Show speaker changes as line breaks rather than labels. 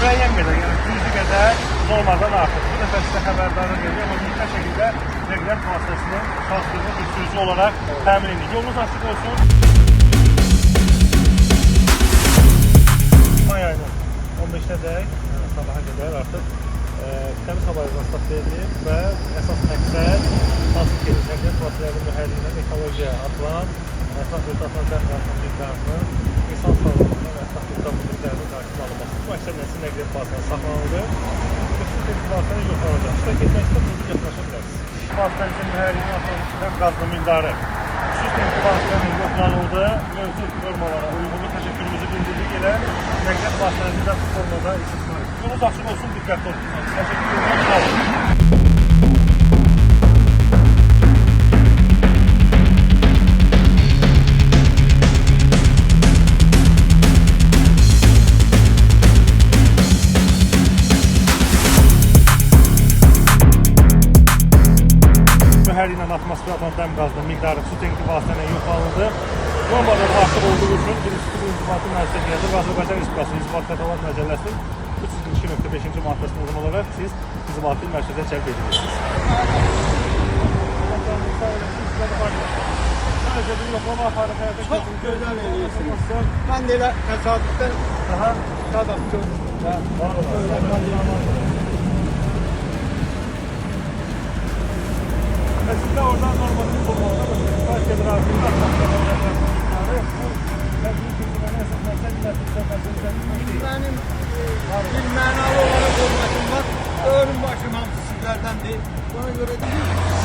müəyyən qədər, yəni cüzi qədər normaldan artıq. Bu dəfə sizə xəbərdarlıq edəcək, amma mütləq şəkildə nəqliyyat vasitəsinin şahslarını bir sürücü olaraq təmin edin. Yolunuz açıq olsun. May ayının 15-dək, sabaha qədər artıq təmiz hava yoluna start verilir və əsas məqsəd hansı ki, nəqliyyat vasitələrinin mühərriyindən ekologiya atılan ətraf mühitdən dəmqazının miqdarının insan sağlığından və ətraf mühitdən miqdarının qarşısında alınması. Bu əksəriyyəti nəqliyyat vasitələri saxlanılır. Bütün vasitənin yoxlanacaq. İştirak etmək istəyir, bunu yaxınlaşa bilərsiniz. Vasitənin mühərriyinin atılan dəmqazının miqdarı xüsusi vasitənin yoxlanıldığı mövcud normalara uyğunluq təşəkkürümüzü bildirdik ilə nəqliyyat vasitələrimizdən bu formada istismar edilir. Yolunuz açıq olsun, diqqətli olsun. Təşəkkür ederim, sağ olun. Mühərriklə atmosferə atılan dəm qazının miqdarı xüsusi texniki vasitələ yoxlanıldı. Normaldan artıq olduğu üçün birinci inzibati müəssisəyə gəlir və Azərbaycan Respublikası İnzibati Xətalar Məcəlləsinin 302.5-ci maddəsinə uyğun olaraq siz inzibati mərkəzə cəlb edilirsiniz.
Çox gözəl edirsiniz. Mən də elə təsadüfdən şadam gördüm.
Sizdə oradan normativ olmalıda Partiya Federasiyonun
Mənim bir mənalı olaraq hörmətim var. Örüm başım hamısı sizlərdəndir. Buna görə deyil.